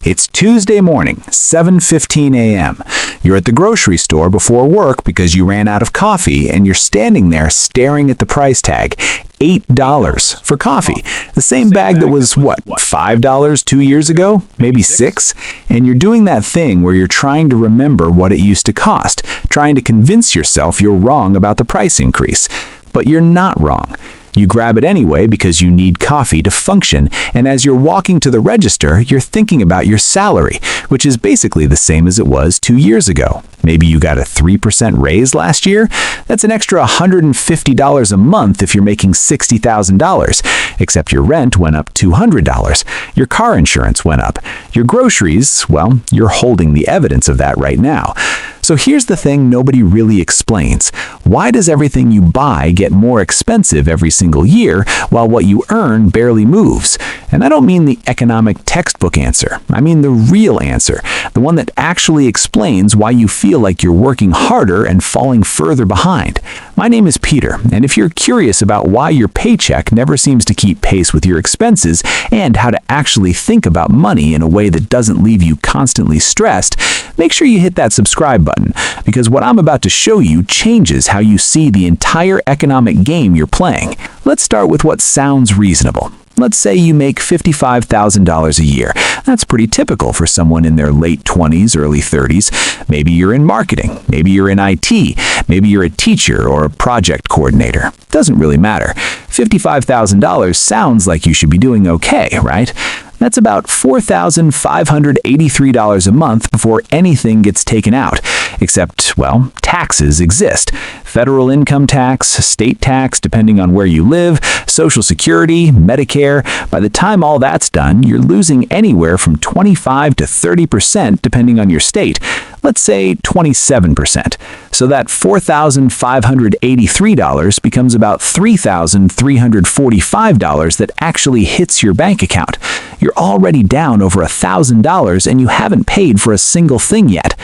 It's Tuesday morning, 7:15 a.m. You're at the grocery store before work because you ran out of coffee, and you're standing there staring at the price tag. $8 for coffee. The same bag that was, what, $5 2 years ago? Maybe $6? And you're doing that thing where you're trying to remember what it used to cost, trying to convince yourself you're wrong about the price increase. But you're not wrong. You grab it anyway because you need coffee to function, and as you're walking to the register, you're thinking about your salary, which is basically the same as it was 2 years ago. Maybe you got a 3% raise last year? That's an extra $150 a month if you're making $60,000, except your rent went up $200. Your car insurance went up. Your groceries, well, you're holding the evidence of that right now. So here's the thing nobody really explains. Why does everything you buy get more expensive every single year while what you earn barely moves? And I don't mean the economic textbook answer. I mean the real answer, the one that actually explains why you feel like you're working harder and falling further behind. My name is Peter, and if you're curious about why your paycheck never seems to keep pace with your expenses and how to actually think about money in a way that doesn't leave you constantly stressed, make sure you hit that subscribe button, because what I'm about to show you changes how you see the entire economic game you're playing. Let's start with what sounds reasonable. Let's say you make $55,000 a year. That's pretty typical for someone in their late 20s, early 30s. Maybe you're in marketing, maybe you're in IT, maybe you're a teacher or a project coordinator. Doesn't really matter. $55,000 sounds like you should be doing okay, right? That's about $4,583 a month before anything gets taken out. Except, well, taxes exist. Federal income tax, state tax depending on where you live, Social Security, Medicare. By the time all that's done, you're losing anywhere from 25 to 30% depending on your state. Let's say 27%. So that $4,583 becomes about $3,345 that actually hits your bank account. You're already down over $1,000 and you haven't paid for a single thing yet.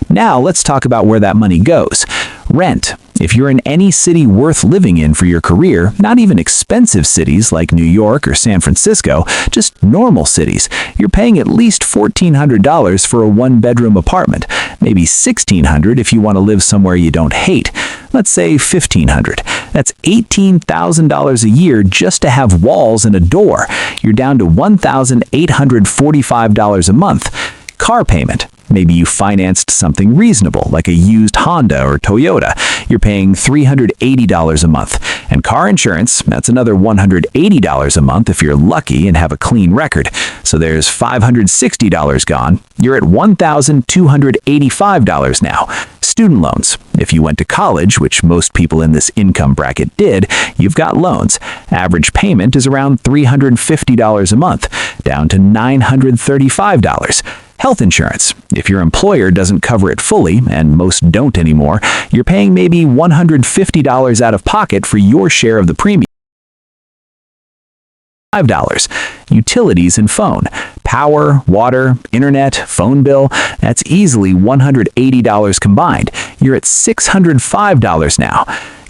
Now let's talk about where that money goes. Rent. If you're in any city worth living in for your career, not even expensive cities like New York or San Francisco, just normal cities, you're paying at least $1,400 for a one-bedroom apartment, maybe $1,600 if you want to live somewhere you don't hate. Let's say $1,500. That's $18,000 a year just to have walls and a door. You're down to $1,845 a month. Car payment. Maybe you financed something reasonable, like a used Honda or Toyota. You're paying $380 a month. And car insurance, that's another $180 a month if you're lucky and have a clean record. So there's $560 gone. You're at $1,285 now. Student loans. If you went to college, which most people in this income bracket did, you've got loans. Average payment is around $350 a month, down to $935. Health insurance. If your employer doesn't cover it fully, and most don't anymore, you're paying maybe $150 out of pocket for your share of the premium. $5. Utilities and phone. Power, water, internet, phone bill, that's easily $180 combined. You're at $605 now.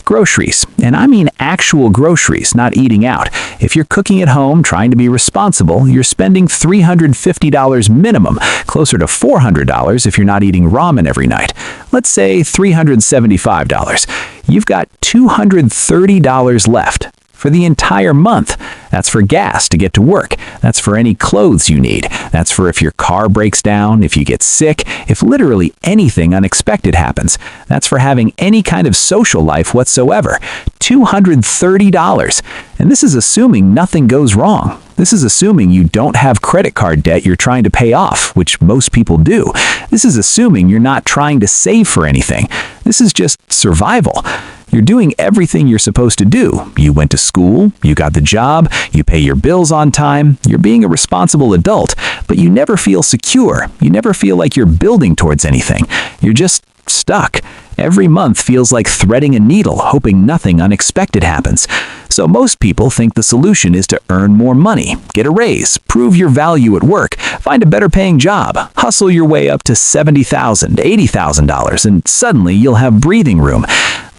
Groceries, and I mean actual groceries, not eating out. If you're cooking at home, trying to be responsible, you're spending $350 minimum, closer to $400 if you're not eating ramen every night. Let's say $375. You've got $230 left for the entire month. That's for gas to get to work. That's for any clothes you need. That's for if your car breaks down, if you get sick, if literally anything unexpected happens. That's for having any kind of social life whatsoever. $230. And this is assuming nothing goes wrong. This is assuming you don't have credit card debt you're trying to pay off, which most people do. This is assuming you're not trying to save for anything. This is just survival. You're doing everything you're supposed to do. You went to school, you got the job, you pay your bills on time, you're being a responsible adult, but you never feel secure. You never feel like you're building towards anything. You're just stuck. Every month feels like threading a needle, hoping nothing unexpected happens. So most people think the solution is to earn more money, get a raise, prove your value at work, find a better paying job, hustle your way up to $70,000, $80,000, and suddenly you'll have breathing room.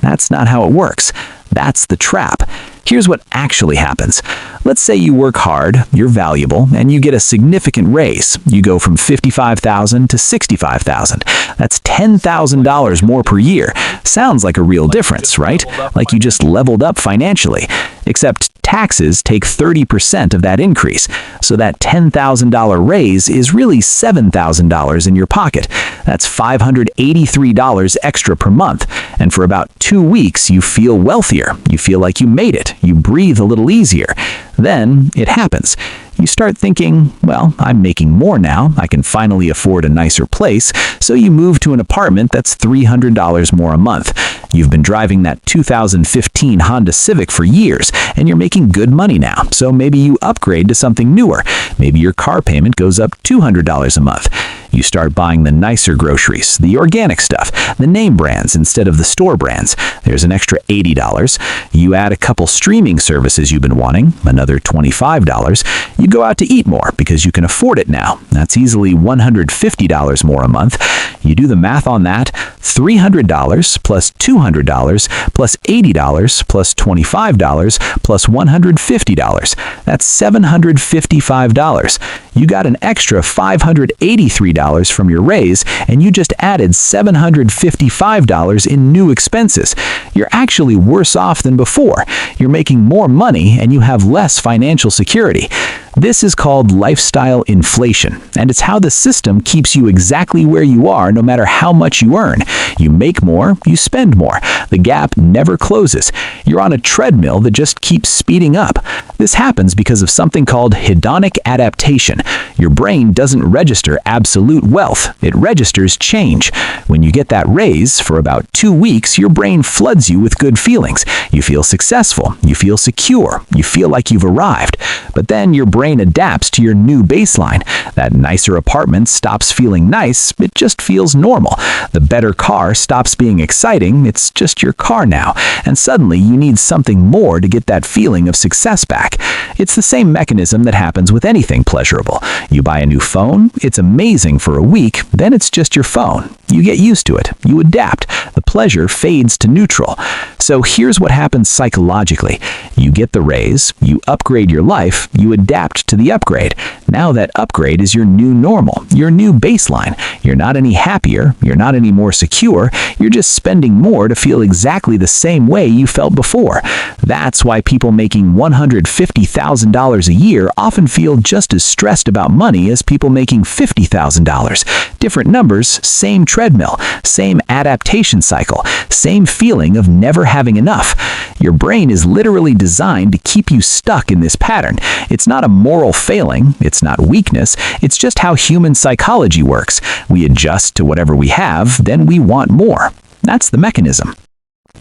That's not how it works. That's the trap. Here's what actually happens. Let's say you work hard, you're valuable, and you get a significant raise. You go from $55,000 to $65,000. That's $10,000 more per year. Sounds like a real difference, right? Like you just leveled up financially. Except taxes take 30% of that increase. So that $10,000 raise is really $7,000 in your pocket. That's $583 extra per month. And for about 2 weeks, you feel wealthier. You feel like you made it. You breathe a little easier. Then it happens. You start thinking, well, I'm making more now. I can finally afford a nicer place. So you move to an apartment that's $300 more a month. You've been driving that 2015 Honda Civic for years, and you're making good money now. So maybe you upgrade to something newer. Maybe your car payment goes up $200 a month. You start buying the nicer groceries, the organic stuff, the name brands instead of the store brands. There's an extra $80. You add a couple streaming services you've been wanting, another $25. You go out to eat more because you can afford it now. That's easily $150 more a month. You do the math on that, $300 plus $200 plus $80 plus $25 plus $150. That's $755. You got an extra $583 from your raise, and you just added $755 in new expenses. You're actually worse off than before. You're making more money, and you have less financial security. This is called lifestyle inflation, and it's how the system keeps you exactly where you are no matter how much you earn. You make more, you spend more. The gap never closes. You're on a treadmill that just keeps speeding up. This happens because of something called hedonic adaptation. Your brain doesn't register absolute wealth. It registers change. When you get that raise, for about 2 weeks, your brain floods you with good feelings. You feel successful. You feel secure. You feel like you've arrived. But then your brain adapts to your new baseline. That nicer apartment stops feeling nice. It just feels normal. The better car stops being exciting. It's just your car now. And suddenly you need something more to get that feeling of success back. It's the same mechanism that happens with anything pleasurable. You buy a new phone, it's amazing for a week, then it's just your phone. You get used to it. You adapt. The pleasure fades to neutral. So here's what happens psychologically. You get the raise, you upgrade your life, you adapt to the upgrade. Now that upgrade is your new normal, your new baseline. You're not any happier, you're not any more secure, you're just spending more to feel exactly the same way you felt before. That's why people making $150,000 a year often feel just as stressed about money as people making $50,000. Different numbers, same treadmill, same adaptation cycle, same feeling of never having enough. Your brain is literally designed to keep you stuck in this pattern. It's not a moral failing, it's not weakness, it's just how human psychology works. We adjust to whatever we have, then we want more. That's the mechanism.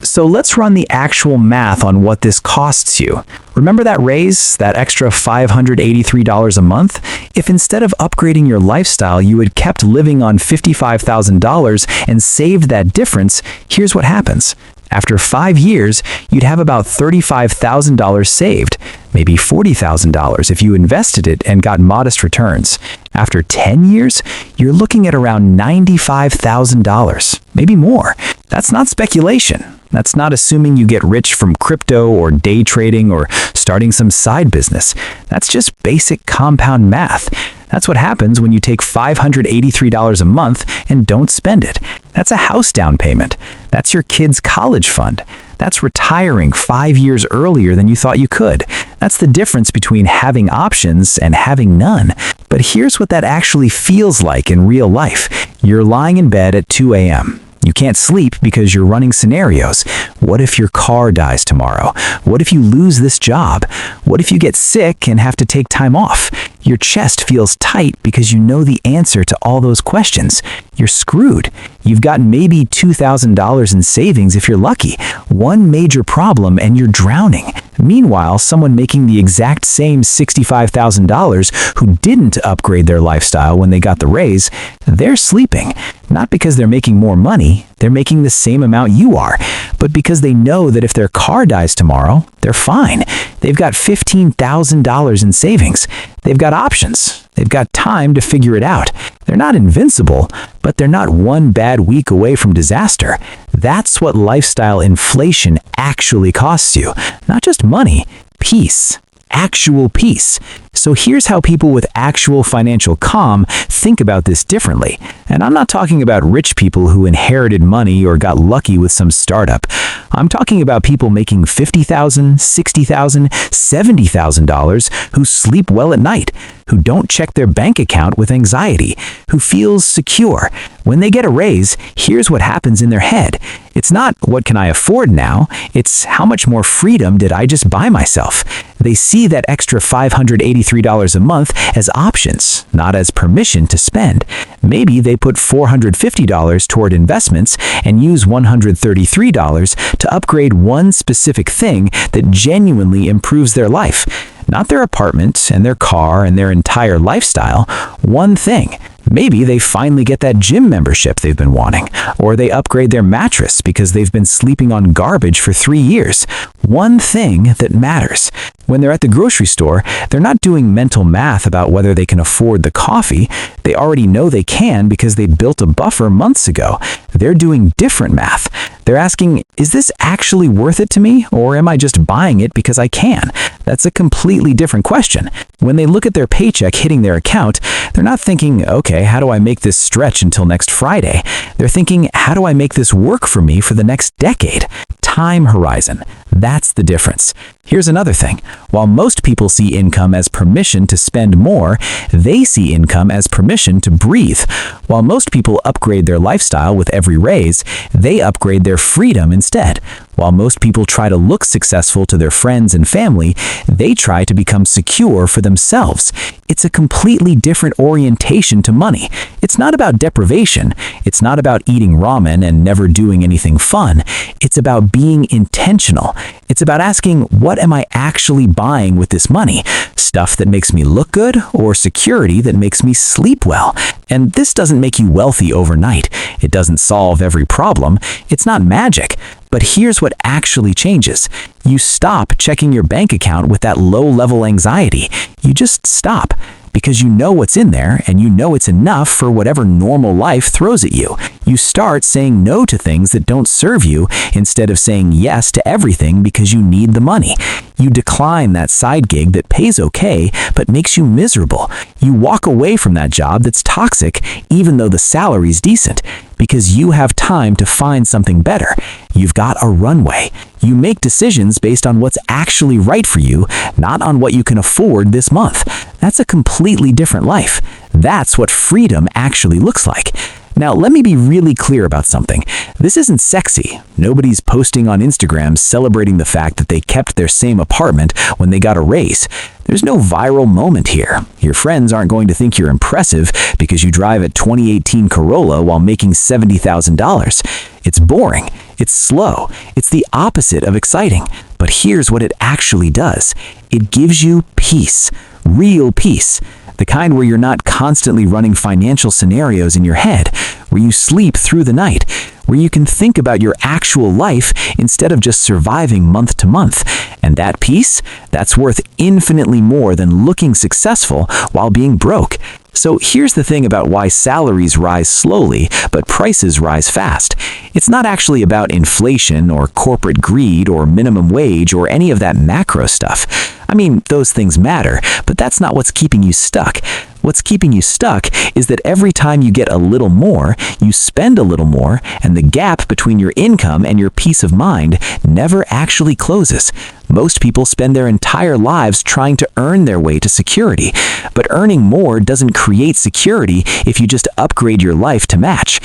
So let's run the actual math on what this costs you. Remember that raise, that extra $583 a month? If instead of upgrading your lifestyle, you had kept living on $55,000 and saved that difference, here's what happens. After 5 years, you'd have about $35,000 saved, maybe $40,000 if you invested it and got modest returns. After 10 years, you're looking at around $95,000, maybe more. That's not speculation. That's not assuming you get rich from crypto or day trading or starting some side business. That's just basic compound math. That's what happens when you take $583 a month and don't spend it. That's a house down payment. That's your kid's college fund. That's retiring 5 years earlier than you thought you could. That's the difference between having options and having none. But here's what that actually feels like in real life. You're lying in bed at 2 a.m. You can't sleep because you're running scenarios. What if your car dies tomorrow? What if you lose this job? What if you get sick and have to take time off? Your chest feels tight because you know the answer to all those questions. You're screwed. You've got maybe $2,000 in savings if you're lucky. One major problem and you're drowning. Meanwhile, someone making the exact same $65,000 who didn't upgrade their lifestyle when they got the raise, they're sleeping. Not because they're making more money, they're making the same amount you are, but because they know that if their car dies tomorrow, they're fine. They've got $15,000 in savings. They've got options. They've got time to figure it out. They're not invincible, but they're not one bad week away from disaster. That's what lifestyle inflation actually costs you. Not just money, peace. Actual peace. So here's how people with actual financial calm think about this differently. And I'm not talking about rich people who inherited money or got lucky with some startup. I'm talking about people making $50,000, $60,000, $70,000 who sleep well at night, who don't check their bank account with anxiety, who feels secure. When they get a raise, here's what happens in their head. It's not, what can I afford now? It's, how much more freedom did I just buy myself? They see that extra $583 a month as options, not as permission to spend. Maybe they put $450 toward investments and use $133 to upgrade one specific thing that genuinely improves their life. Not their apartment and their car and their entire lifestyle. One thing. Maybe they finally get that gym membership they've been wanting, or they upgrade their mattress because they've been sleeping on garbage for 3 years. One thing that matters. When they're at the grocery store, they're not doing mental math about whether they can afford the coffee. They already know they can because they built a buffer months ago. They're doing different math. They're asking, is this actually worth it to me, or am I just buying it because I can? That's a completely different question. When they look at their paycheck hitting their account, they're not thinking, okay, how do I make this stretch until next Friday? They're thinking, how do I make this work for me for the next decade? Time horizon. That's the difference. Here's another thing. While most people see income as permission to spend more, they see income as permission to breathe. While most people upgrade their lifestyle with every raise, they upgrade their freedom instead. While most people try to look successful to their friends and family, they try to become secure for themselves. It's a completely different orientation to money. It's not about deprivation. It's not about eating ramen and never doing anything fun. It's about being intentional. It's about asking, what am I actually buying with this money? Stuff that makes me look good, or security that makes me sleep well? And this doesn't make you wealthy overnight. It doesn't solve every problem. It's not magic. But here's what actually changes. You stop checking your bank account with that low-level anxiety. You just stop. Because you know what's in there, and you know it's enough for whatever normal life throws at you. You start saying no to things that don't serve you instead of saying yes to everything because you need the money. You decline that side gig that pays okay but makes you miserable. You walk away from that job that's toxic even though the salary's decent, because you have time to find something better. You've got a runway. You make decisions based on what's actually right for you, not on what you can afford this month. That's a completely different life. That's what freedom actually looks like. Now, let me be really clear about something. This isn't sexy. Nobody's posting on Instagram celebrating the fact that they kept their same apartment when they got a raise. There's no viral moment here. Your friends aren't going to think you're impressive because you drive a 2018 Corolla while making $70,000. It's boring. It's slow. It's the opposite of exciting. But here's what it actually does. It gives you peace. Real peace. The kind where you're not constantly running financial scenarios in your head, where you sleep through the night, where you can think about your actual life instead of just surviving month to month. And that peace, that's worth infinitely more than looking successful while being broke. So here's the thing about why salaries rise slowly, but prices rise fast. It's not actually about inflation or corporate greed or minimum wage or any of that macro stuff. I mean, those things matter, but that's not what's keeping you stuck. What's keeping you stuck is that every time you get a little more, you spend a little more, and the gap between your income and your peace of mind never actually closes. Most people spend their entire lives trying to earn their way to security, but earning more doesn't create security if you just upgrade your life to match.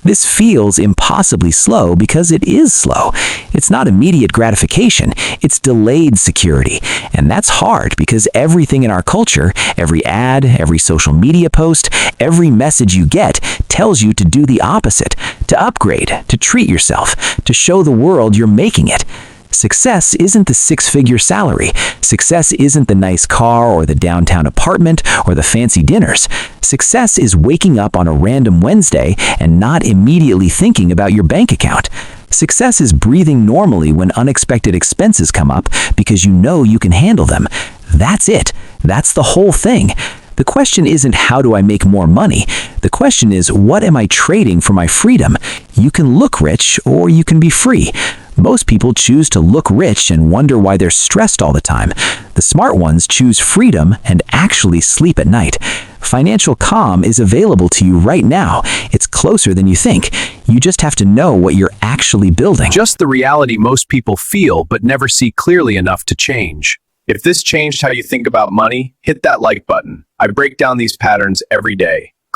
This feels impossibly slow because it is slow. It's not immediate gratification, it's delayed security. And that's hard because everything in our culture, every ad, every social media post, every message you get tells you to do the opposite, to upgrade, to treat yourself, to show the world you're making it. Success isn't the six-figure salary. Success isn't the nice car or the downtown apartment or the fancy dinners. Success is waking up on a random Wednesday and not immediately thinking about your bank account. Success is breathing normally when unexpected expenses come up because you know you can handle them. That's it. That's the whole thing. The question isn't how do I make more money? The question is what am I trading for my freedom? You can look rich or you can be free. Most people choose to look rich and wonder why they're stressed all the time. The smart ones choose freedom and actually sleep at night. Financial calm is available to you right now. It's closer than you think. You just have to know what you're actually building. Just the reality most people feel but never see clearly enough to change. If this changed how you think about money, hit that like button. I break down these patterns every day.